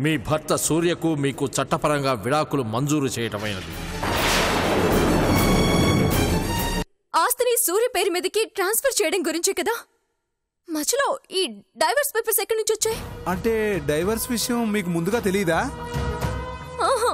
మీ భర్త సూర్యకు మీకు చట్టపరంగా విడాకులు మంజూరు చేయటమైనది. ఆస్తిని సూర్య పేరు మీదకి ట్రాన్స్ఫర్ చేయడం గురించే కదా. మధ్యలో ఈ డైవర్స్ పేపర్స్ ఎక్కడి నుంచి వచ్చాయి? అంటే డైవర్స్ విషయం మీకు ముందుగా తెలీదా? ఆహా.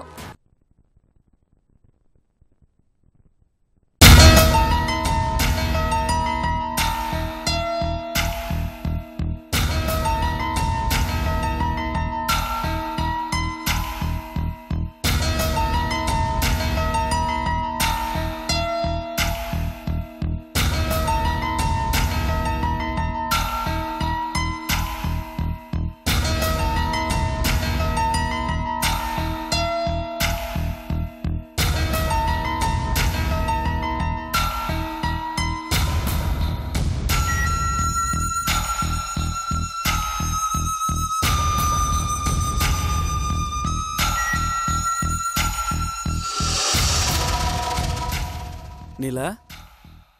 నీలా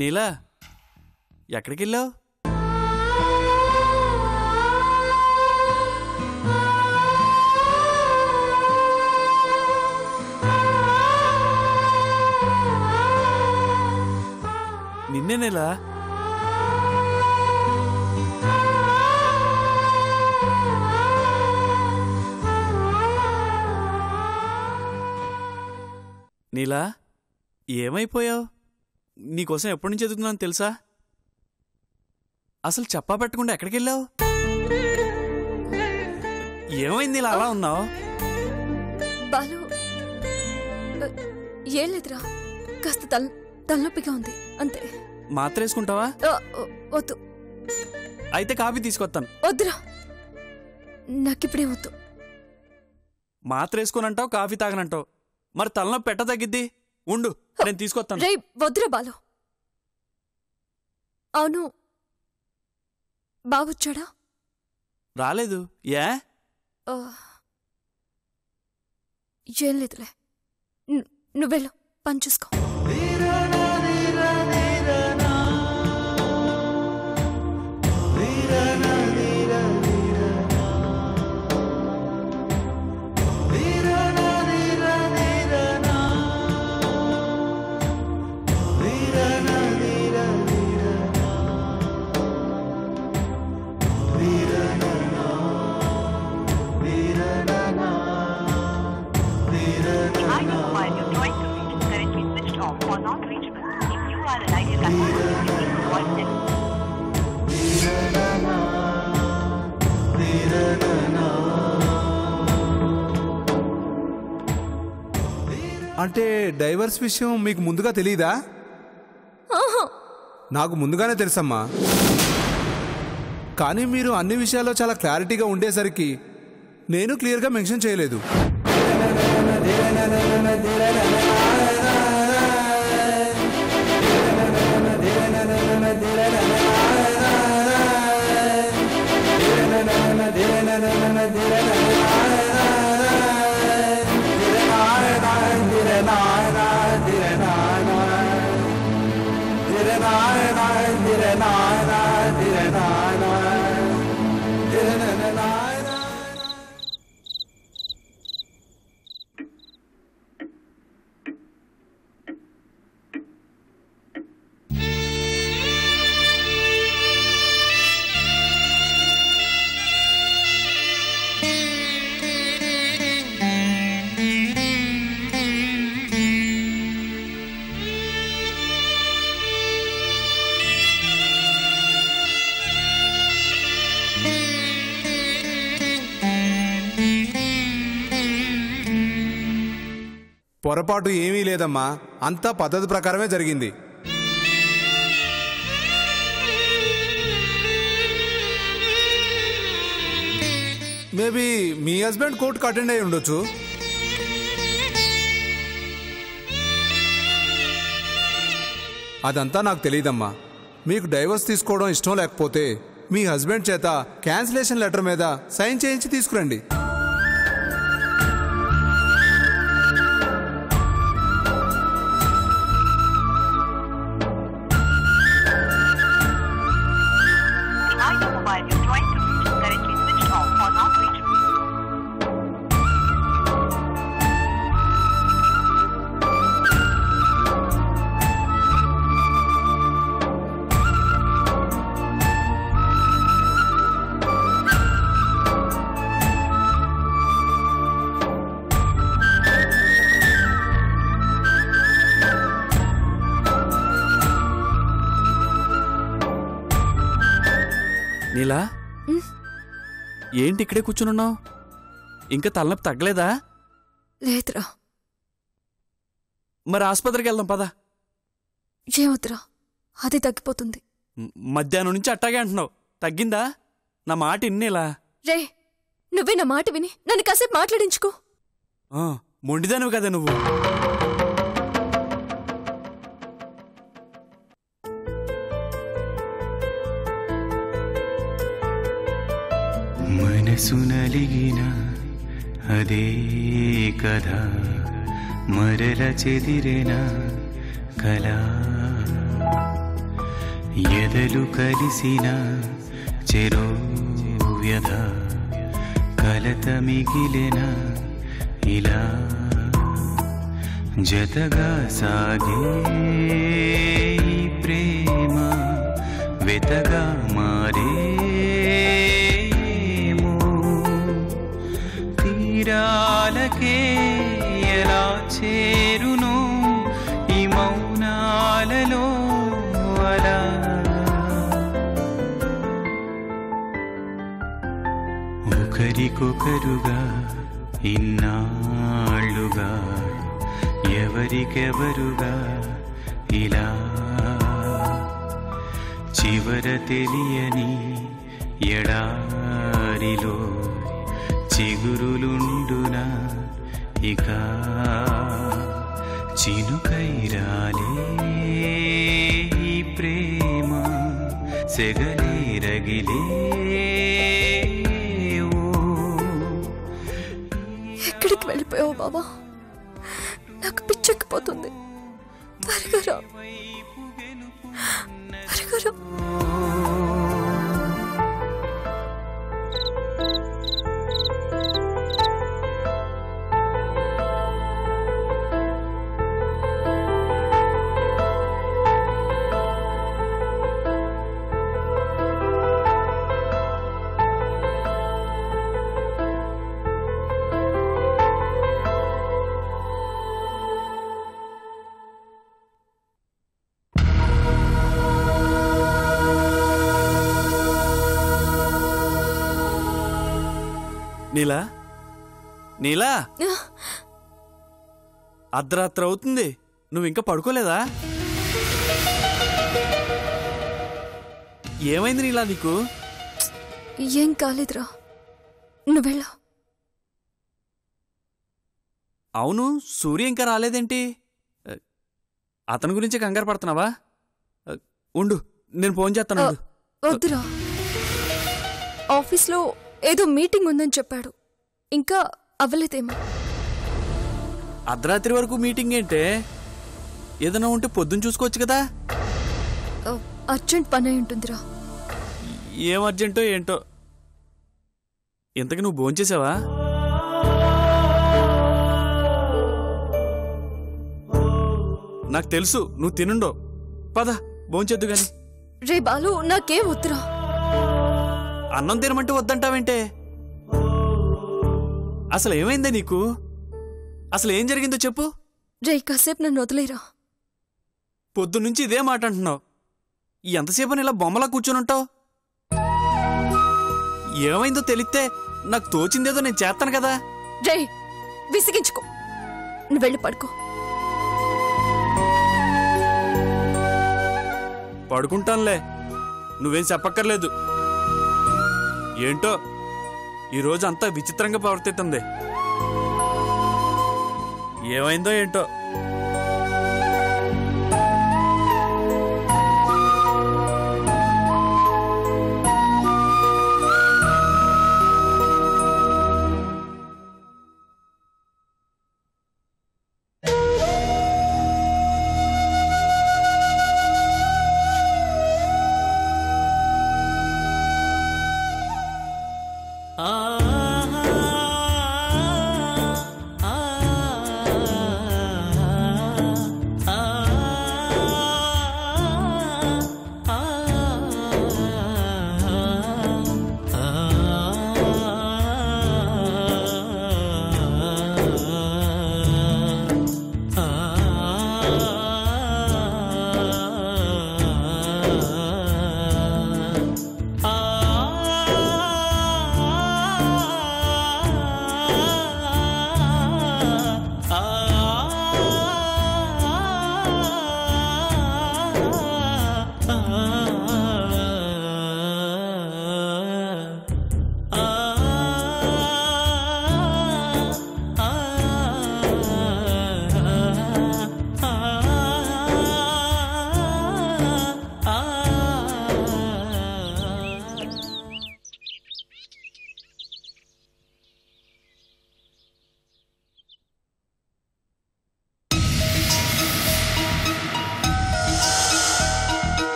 నీలా ఎక్కడికి వెళ్ళావు? నిన్నే నీలా. నీలా ఏమైపోయావు? నీకోసం ఎప్పటి నుంచి ఎదుగుతున్నాను తెలుసా? అసలు చెప్పా పెట్టకుండా ఎక్కడికి వెళ్ళావు? ఏమైంది ఇలా అలా ఉన్నావు? బాలు, ఏం లేదురా, కాస్త తలనొప్పిగా ఉంది అంతే. మాత్ర వేసుకుంటావా? వద్దు. అయితే కాఫీ తీసుకొస్తాను. వద్దురా, నాకిప్పుడే వద్దు. మాత్ర వేసుకోనంటావు, కాఫీ తాగనంటావు, మరి తలనొప్పి పెట్ట తగ్గిద్ది. ఉండు, నేను తీసుకొస్తాను. రే వద్దురా బాలు. అవును, బావొచ్చాడా? రాలేదు. ఏ? ఏం లేదులే, నువ్వెళ్ళు, పని చూసుకో. అంటే డైవర్స్ విషయం మీకు ముందుగా తెలీదా? నాకు ముందుగానే తెలుసమ్మా. కానీ మీరు అన్ని విషయాల్లో చాలా క్లారిటీగా ఉండేసరికి నేను క్లియర్గా మెన్షన్ చేయలేదు. పొరపాటు ఏమీ లేదమ్మా, అంతా పద్ధతి ప్రకారమే జరిగింది. మేబీ మీ హస్బెండ్ కోర్టుకు అటెండ్ అయి ఉండొచ్చు. అదంతా నాకు తెలియదమ్మా. మీకు డైవర్స్ తీసుకోవడం ఇష్టం లేకపోతే మీ హస్బెండ్ చేత క్యాన్సిలేషన్ లెటర్ మీద సైన్ చేయించి తీసుకురండి. నీలా ఏంటి ఇక్కడే కూర్చునున్నావు? ఇంకా తలనొప్పి తగ్గలేదా? లేదురా. మరి ఆసుపత్రికి వెళ్దాం పదా. ఏమొద్దురా, అది తగ్గిపోతుంది. మధ్యాహ్నం నుంచి అట్టాగే అంటున్నావు, తగ్గిందా? నా మాట ఇన్నేలా. రే, నువ్వే నా మాట విని నన్ను కాసేపు మాట్లాడించుకో. మొండిదానివి కదా నువ్వు. మనసు నలిగిన అదే కథ మరల చెదిరెన కళ ఎదలు కలిసిన చెరో వ్యధ కలత మిగిలిన ఇలా జతగా సాగే ఈ ప్రేమ వెతగా మారేమో తీరాలకే ఎలా చేరును ఈ మౌనాలలో అలా ఒకరికొకరుగా ఇన్నాళ్ళుగా ఎవరికెవరుగా ఇలా చివర తెలియని ఎడారిలో చిగురులుండునా ఇక చినుకైరాలే ఈ ప్రేమ సెగలే రగిలే. ఎక్కడికి వెళ్ళిపోయావు బాబా? నాకు పిచ్చెక్కిపోతుంది. త్వరగా రా, త్వరగా రా. నీలా, నీలా, అర్ధరాత్రి అవుతుంది, నువ్వు ఇంకా పడుకోలేదా? ఏమైంది నీలా నీకు? ఏం కాలేదురా, నువ్వు వెళ్ళా. అవును, సూర్య ఇంకా రాలేదేంటి? అతని గురించి కంగారు పడుతున్నావా? ఉండు, నేను ఫోన్ చేస్తాను. వద్దురా, ఆఫీస్లో ఏదో మీటింగ్ ఉందని చెప్పాడు, ఇంకా అవ్వలేదేమో. అర్ధరాత్రి వరకు మీటింగ్ ఏంటే? ఏదైనా ఉంటే పొద్దున్న చూసుకోవచ్చు కదా. అర్జెంట్ పని అయి ఉంటుందిరా. ఏం అర్జెంటో ఏంటో. ఇంతకు నువ్వు భోంచేసావా? నాకు తెలుసు నువ్వు తినుండో. పద భోంచేద్దు గాని. రే బాలు, నాకేం వద్దురా. అన్నం తినమంటే వద్దంటావేంటే? అసలు ఏమైందే నీకు? అసలు ఏం జరిగిందో చెప్పు. రే, కాసేపు నన్ను వదిలేరా. పొద్దున్నుంచి ఇదే మాట అంటున్నావు. ఎంతసేపు ఇలా బొమ్మలా కూర్చొనుంటావు? ఏమైందో తెలిస్తే నాకు తోచిందేదో నేను చేస్తాను కదా. రే, విసిగించుకో, నువ్వు వెళ్ళి పడుకో. పడుకుంటానులే, నువ్వేం చెప్పక్కర్లేదు. ఏంటో ఈరోజు అంతా విచిత్రంగా ప్రవర్తిస్తుంది. ఏమైందో ఏంటో.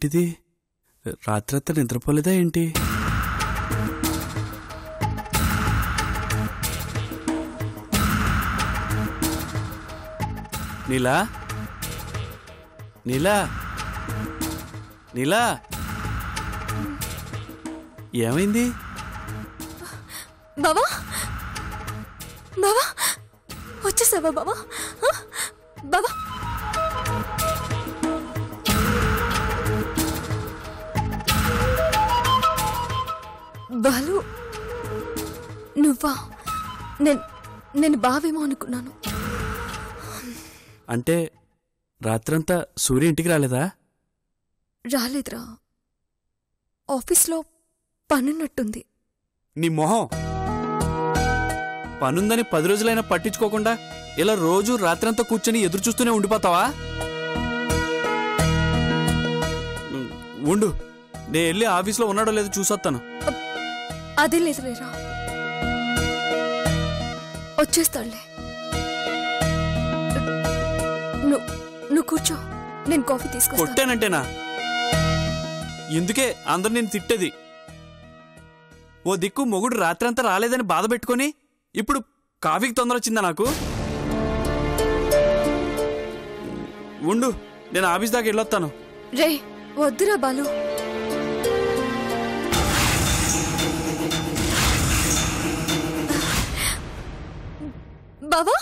ఏంటిది రాత్రంతా నిద్రపోలేదా ఏంటి? నీలా నీలా నీలా ఏమైంది? బావా బావా వచ్చేసావా బావా? బావా బాలు నువ్వా? నేను బావేమో అనుకున్నాను. అంటే రాత్రంతా సూర్య ఇంటికి రాలేదా? రాలేదురా, ఆఫీస్లో పనున్నట్టుంది. నీ మొహం, పనుందని 10 రోజులైనా పట్టించుకోకుండా ఇలా రోజు రాత్రంతా కూర్చొని ఎదురు చూస్తూనే ఉండిపోతావా? ఉండు, నేను వెళ్ళి ఆఫీస్లో ఉన్నాడో లేదో చూసొస్తాను. అదే లేదు లేరా, వచ్చేస్తాడులే. నువ్వు కూర్చో, నేను కాఫీ తీసుకొస్తా. కొట్టానంటేనా? ఎందుకే అందరు నేను తిట్టేది? ఓ దిక్కు మొగుడు రాత్రంతా రాలేదని బాధ పెట్టుకొని ఇప్పుడు కాఫీకి తొందర వచ్చిందా నాకు? ఉండు, నేను ఆఫీస్ దాకా వెళ్ళొస్తాను. రే వద్దురా బాలు. బావా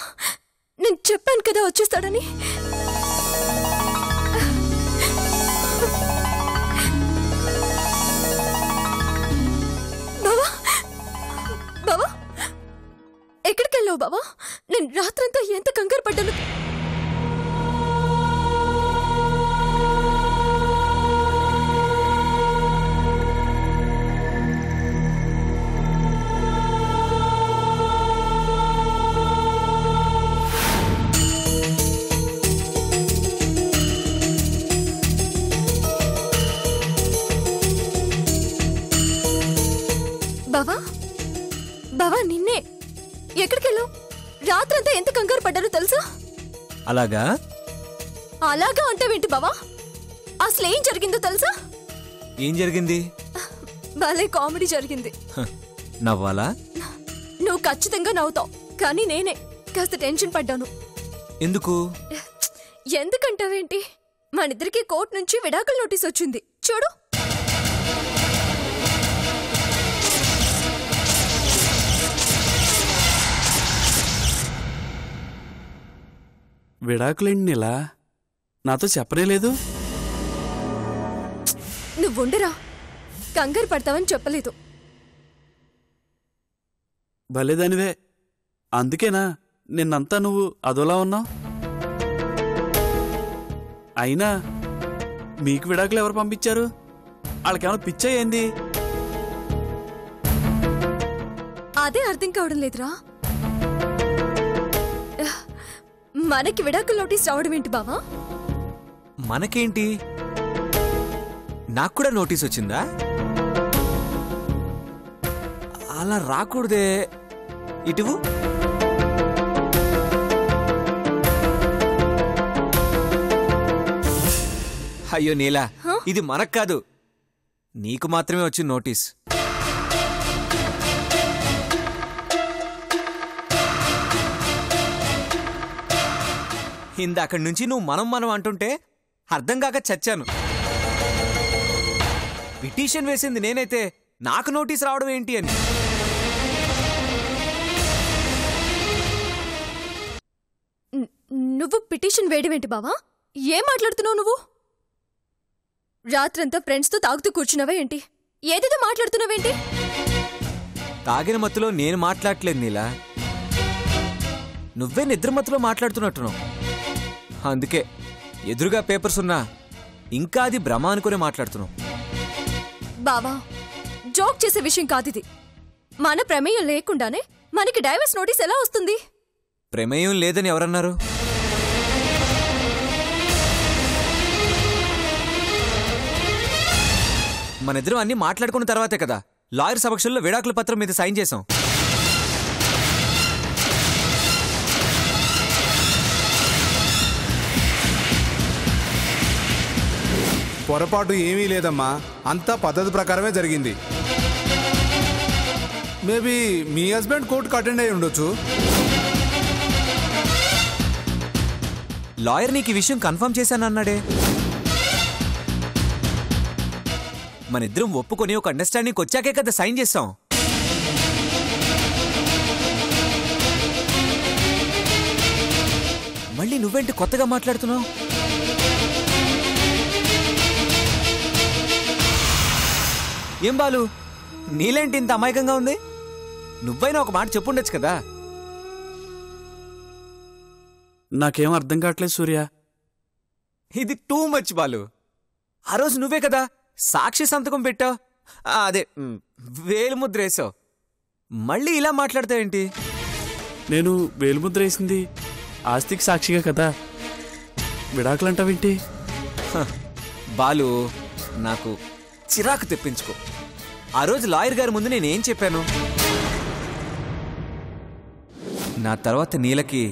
నేను చెప్పాను కదా వచ్చేస్తాడని. బావా బావా ఎక్కడికి వెళ్ళావు బావా? నేను రాత్రంతా ఎంత కంగారు పడ్డాను. బావా బావా నిన్నే. ఎక్కడికెళ్ళావు? రాత్రంతా ఎంత కంగారు పడ్డారో తెలుసా? అలాగా? అలాగా అంటావేంటి బావా? అసలు ఏం జరిగిందో తెలుసా? ఏం జరిగింది? భలే కామెడీ జరిగింది. నవ్వాలా? నువ్వు ఖచ్చితంగా నవ్వుతావు, కానీ నేనే కాస్త టెన్షన్ పడ్డాను. ఎందుకు? ఎందుకంటావేంటి, మనిద్దరికి కోర్టు నుంచి విడాకుల నోటీస్ వచ్చింది చూడు. విడాకులేండి నీలా, నాతో చెప్పలేదు. నువ్వుండరా, కంగారు పడతావని చెప్పలేదు. భలేదానివే, అందుకేనా నిన్నంతా నువ్వు అదోలా ఉన్నావు. అయినా మీకు విడాకులు ఎవరు పంపించారు? వాళ్ళకేమైనా పిచ్చా ఏంది? అదే అర్థం కావడం లేదురా. మనకి విడాకుల నోటీస్ రావడం ఏంటి బావా? మనకేంటి? నాకు కూడా నోటీస్ వచ్చిందా? అలా రాకూడదే. ఇటువు. అయ్యో నీలా, ఇది మనకు కాదు, నీకు మాత్రమే వచ్చింది నోటీస్. ఇందాకడి నుంచి నువ్వు మనం అంటుంటే అర్థం కాక చచ్చాను. పిటిషన్ వేసింది నేనైతే నాకు నోటీస్ రావడం ఏంటి అని. నువ్వు పిటిషన్ వేయడం ఏంటి బావా? ఏం మాట్లాడుతున్నావు నువ్వు? రాత్రంతా ఫ్రెండ్స్తో తాగుతూ కూర్చున్నావా ఏంటి? ఏదేదో మాట్లాడుతున్నావేంటి? తాగిన మత్తులో నేను మాట్లాడట్లేదు నీలా, నువ్వే నిద్ర మత్తులో మాట్లాడుతున్నట్టున్నావు. అందుకే ఎదురుగా పేపర్స్ ఉన్నా ఇంకా అది భ్రమ అనుకునే మాట్లాడుతున్నావు. బావా జోక్ చేసే విషయం కాదిది. మన ప్రమేయం లేకుండానే మనకి డైవర్స్ నోటీస్ ఎలా వస్తుంది? ప్రమేయం లేదని ఎవరన్నారు? మనిద్దరం అన్ని మాట్లాడుకున్న తర్వాతే కదా లాయర్ సమక్షంలో విడాకుల పత్రం మీద సైన్ చేశాం. పొరపాటు ఏమీ లేదమ్మా, అంతా పద్ధతి ప్రకారమే జరిగింది. మేబీ మీ హస్బెండ్ కోర్టుకు అటెండ్ అయి ఉండొచ్చు. లాయర్ నీకు ఈ విషయం కన్ఫర్మ్ చేశానన్నాడే. మనిద్దరం ఒప్పుకొని ఒక అండర్స్టాండింగ్ వచ్చాకే కదా సైన్ చేస్తాం. మళ్ళీ నువ్వేంటి కొత్తగా మాట్లాడుతున్నావు? ఏం బాలు, నీలేంటి ఇంత అమాయకంగా ఉంది? నువ్వైనా ఒక మాట చెప్పుండొచ్చు కదా. నాకేం అర్థం కావట్లేదు సూర్య. ఇది టూ మచ్ బాలు. ఆ రోజు నువ్వే కదా సాక్షి సంతకం పెట్టావు, అదే వేలుముద్ర వేసావు. మళ్ళీ ఇలా మాట్లాడతావేంటి? నేను వేలుముద్ర వేసింది ఆస్తికి సాక్షిగా కదా, విడాకులంటావేంటి? బాలు, నాకు చిరాకు తెప్పించుకో. ఆ రోజు లాయర్ గారి ముందు నేనేం చెప్పాను? నా తర్వాత నీలకి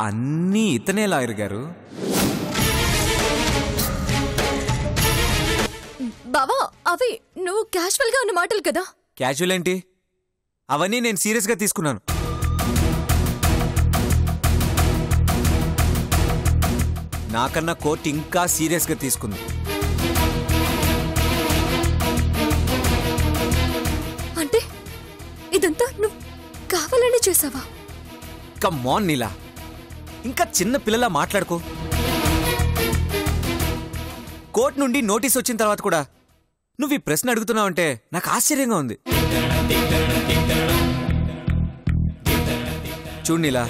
అన్నీ ఇతనే లాయర్ గారు. బావా, అవి నువ్వు క్యాజువల్ గా ఉన్న మాటలు కదా. క్యాజువల్ ఏంటి? అవన్నీ నేను సీరియస్గా తీసుకున్నాను. నాకన్నా కోర్టు ఇంకా సీరియస్గా తీసుకుంది. అంటే ఇదంతా నువ్వు కావాలని చేసావా? కమ్ ఆన్ నీలా, ఇంకా చిన్న పిల్లలా మాట్లాడుకో. కోర్టు నుండి నోటీస్ వచ్చిన తర్వాత కూడా నువ్వు ఈ ప్రశ్న అడుగుతున్నావంటే నాకు ఆశ్చర్యంగా ఉంది. చూడు నీలా,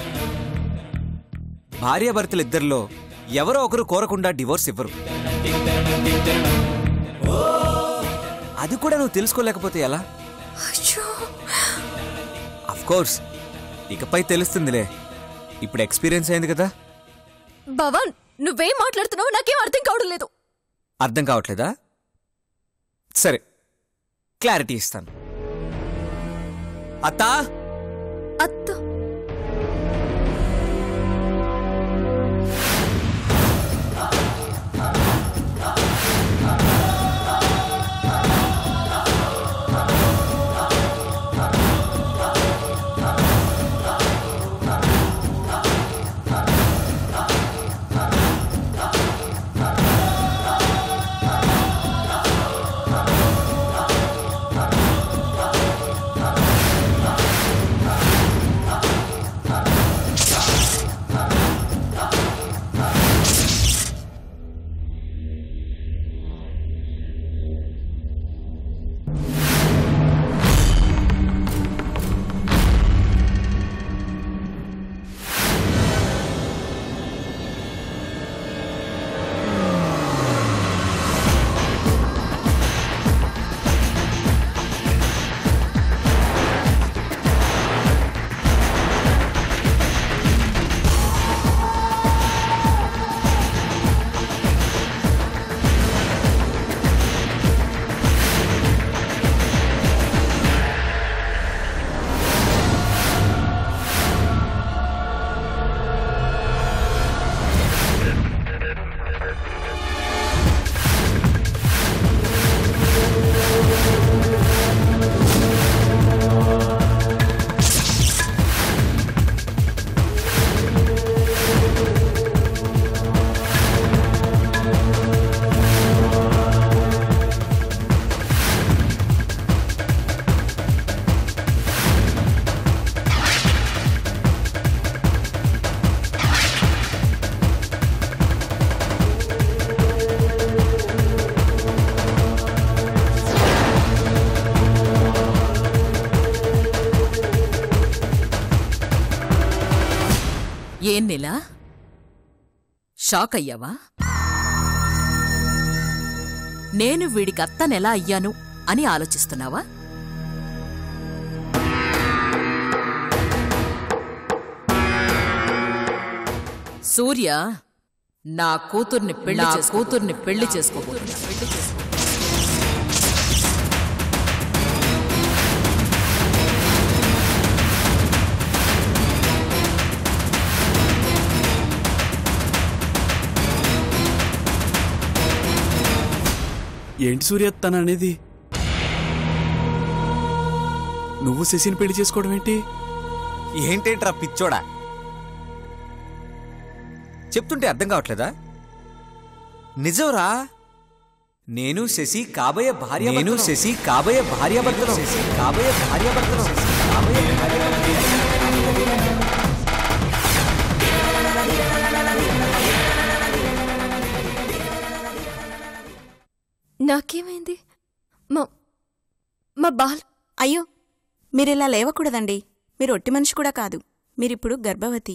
భార్యాభర్తలిద్దరిలో ఎవరో ఒకరు కోరకుండా డివోర్స్ ఇవ్వరు. అది కూడా నువ్వు తెలుసుకోలేకపోతే ఎలా? అఫ్ కోర్స్ ఇకపై తెలుస్తుందిలే, ఇప్పుడు ఎక్స్పీరియన్స్ అయింది కదా. బావా, నువ్వేం మాట్లాడుతున్నావు నాకేం అర్థం కావడం లేదు. అర్థం కావట్లేదా? సరే, క్లారిటీ ఇస్తాను. అత్తా, అత్త ఏం నెలా షాక్ అయ్యావా? నేను వీడికి అత్తనెలా అయ్యాను అని ఆలోచిస్తున్నావా? సూర్య నా కూతుర్ని పెళ్లి చేసుకోబోతున్నా. ఏంటి సూర్య తననేది? నువ్వు శశిని పెళ్లి చేసుకోవడం ఏంటి? ఏంటేంట్రా పిచ్చోడా, చెప్తుంటే అర్థం కావట్లేదా? నిజంరా, నేను శశి కాబోయే భార్యాభర్తలం. నాకేమైంది? మా బాల్ అయ్యో, మీరిలా లేవకూడదండి. మీరు ఒట్టి మనిషి కూడా కాదు, మీరిప్పుడు గర్భవతి.